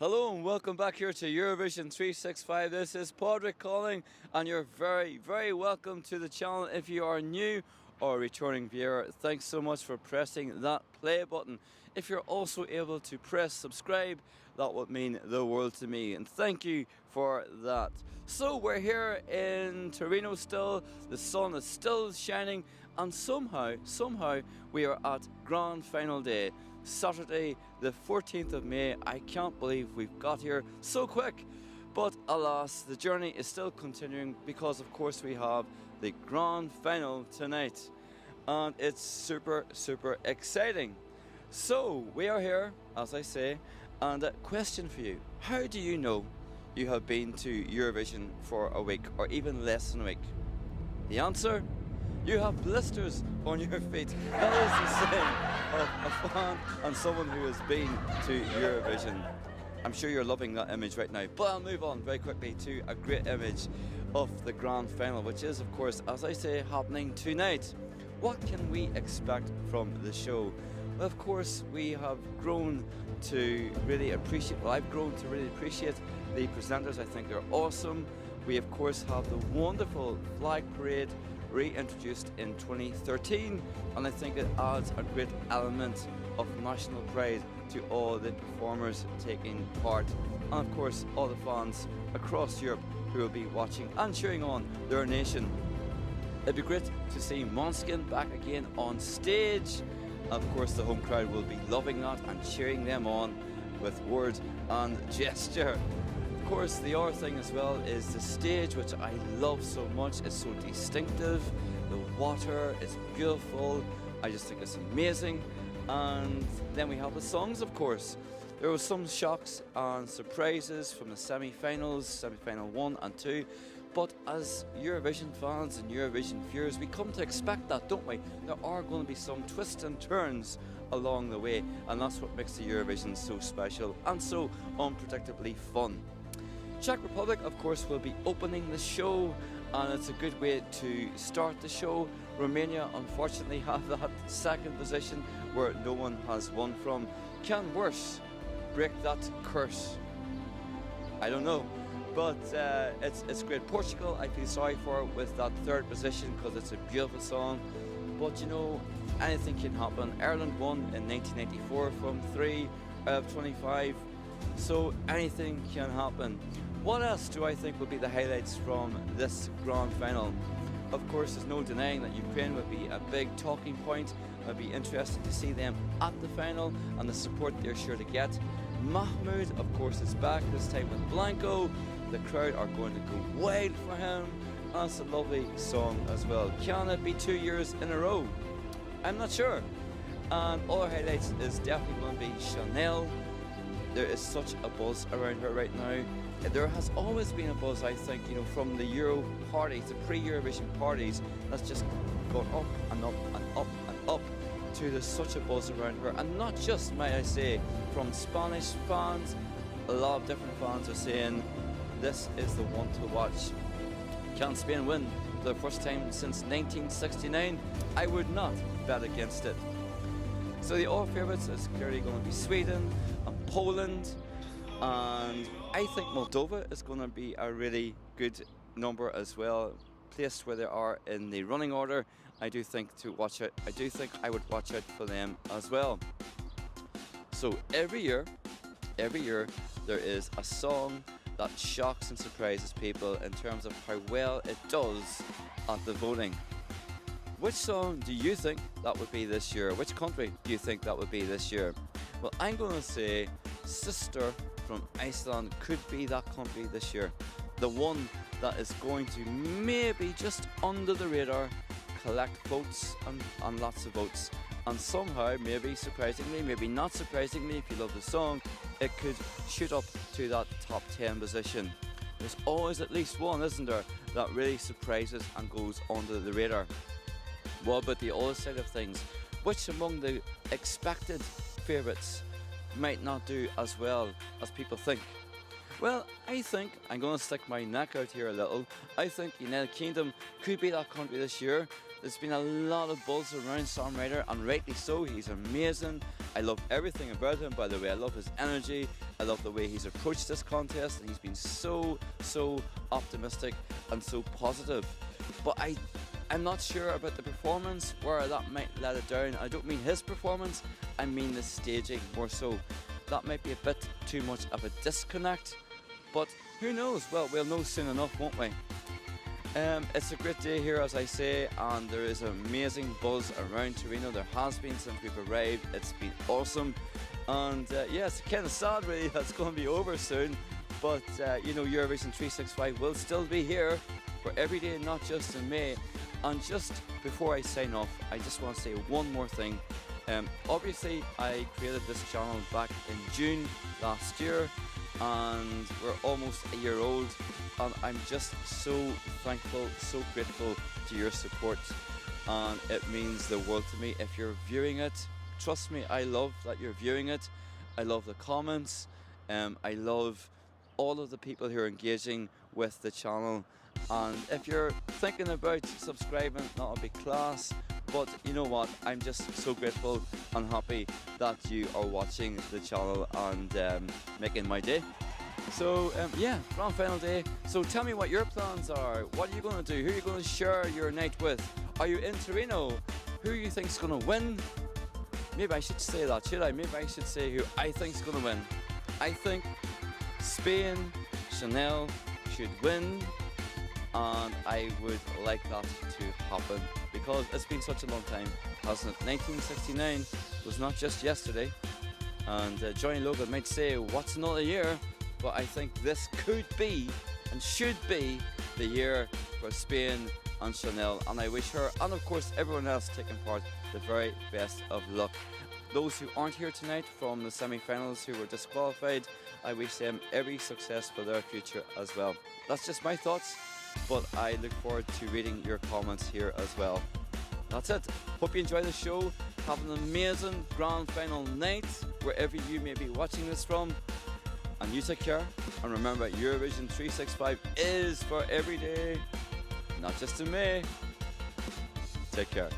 Hello and welcome back here to Eurovision 365. This is Podrick calling, and you're very, very welcome to the channel. If you are new or a returning viewer, thanks so much for pressing that play button. If you're also able to press subscribe, that would mean the world to me, and thank you for that. So we're here in Turin still, the sun is still shining, and somehow we are at Grand Final Day. Saturday the 14th of May. I can't believe we've got here so quick, but alas, the journey is still continuing because of course we have the grand final tonight, and it's super exciting. So we are here, as I say, and a question for you: how do you know you have been to Eurovision for a week or even less than a week? The answer: you have blisters on your feet. That is the saying of a fan and someone who has been to Eurovision. I'm sure you're loving that image right now, but I'll move on very quickly to a great image of the grand final, which is, of course, as I say, happening tonight. What can we expect from the show? Well, of course, we have grown to really appreciate, I've grown to really appreciate the presenters. I think they're awesome. We, of course, have the wonderful flag parade reintroduced in 2013, and I think it adds a great element of national pride to all the performers taking part, and of course all the fans across Europe who will be watching and cheering on their nation. It'd be great to see Måneskin back again on stage, and of course the home crowd will be loving that and cheering them on with word and gesture. Of course, the other thing as well is the stage, which I love so much. It's so distinctive, the water is beautiful, I just think it's amazing. And then we have the songs, of course. There were some shocks and surprises from the semi-finals, semi-final 1 and 2, but as Eurovision fans and Eurovision viewers, we come to expect that, don't we? There are going to be some twists and turns along the way, and that's what makes the Eurovision so special and so unpredictably fun. Czech Republic, of course, will be opening the show, and it's a good way to start the show. Romania, unfortunately, have that second position where no one has won from. Can worse break that curse? I don't know, but it's great. Portugal, I feel sorry for with that third position because it's a beautiful song, but you know, anything can happen. Ireland won in 1984 from 3 out of 25, so anything can happen. What else do I think will be the highlights from this grand final? Of course, there's no denying that Ukraine would be a big talking point. It'll be interesting to see them at the final and the support they're sure to get. Mahmoud, of course, is back, this time with Blanco. The crowd are going to go wild for him. And it's a lovely song as well. Can it be 2 years in a row? I'm not sure. And other highlights is definitely going to be Chanel. There is such a buzz around her right now. There has always been a buzz, I think, you know, from the Euro parties, the pre-Eurovision parties, that's just gone up and up and up and up to there's such a buzz around her. And not just, might I say, from Spanish fans. A lot of different fans are saying this is the one to watch. Can Spain win for the first time since 1969? I would not bet against it. So the other favourites is clearly going to be Sweden and Poland, and I think Moldova is going to be a really good number as well, placed where they are in the running order. I do think to watch it. I do think I would watch out for them as well. So every year there is a song that shocks and surprises people in terms of how well it does at the voting. Which song do you think that would be this year? Which country do you think that would be this year? Well, I'm going to say Sister from Iceland could be that country this year. The one that is going to maybe just under the radar collect votes and lots of votes. And somehow, maybe surprisingly, maybe not surprisingly, if you love the song, it could shoot up to that top 10 position. There's always at least one, isn't there, that really surprises and goes under the radar. What about the other side of things? Which among the expected favourites might not do as well as people think? Well, I think I'm going to stick my neck out here a little. I think United Kingdom could be that country this year. There's been a lot of buzz around Sam Ryder, and rightly so. He's amazing. I love everything about him, by the way. I love his energy. I love the way he's approached this contest, and he's been so optimistic and so positive. But I'm not sure about the performance, where that might let it down. I don't mean his performance, I mean the staging more so. That might be a bit too much of a disconnect, but who knows? Well, we'll know soon enough, won't we? It's a great day here, as I say, and there is an amazing buzz around Turin. There has been since we've arrived. It's been awesome, and yeah, it's kind of sad really that's going to be over soon, but you know, Eurovision 365 will still be here for every day, not just in May. And just before I sign off, I just want to say one more thing. Obviously, I created this channel back in June last year, and we're almost a year old, and I'm just so thankful, so grateful to your support, and it means the world to me if you're viewing it. Trust me, I love that you're viewing it. I love the comments. I love all of the people who are engaging with the channel. And if you're thinking about subscribing, that'll be class. But you know what, I'm just so grateful and happy that you are watching the channel and making my day. So yeah, grand final day. So tell me what your plans are. What are you going to do? Who are you going to share your night with? Are you in Torino? Who you think's going to win? Maybe I should say that, should I? Maybe I should say who I think's going to win. I think Spain, Chanel should win. And I would like that to happen because it's been such a long time, hasn't it? 1969 was not just yesterday, and Johnny Logan might say, what's another year? But I think this could be and should be the year for Spain and Chanel, and I wish her, and of course everyone else taking part, the very best of luck. Those who aren't here tonight from the semi-finals who were disqualified, I wish them every success for their future as well. That's just my thoughts, but I look forward to reading your comments here as well. That's it. Hope you enjoy the show. Have an amazing grand final night wherever you may be watching this from. And you take care. And remember, Eurovision 365 is for every day, not just in May. Take care.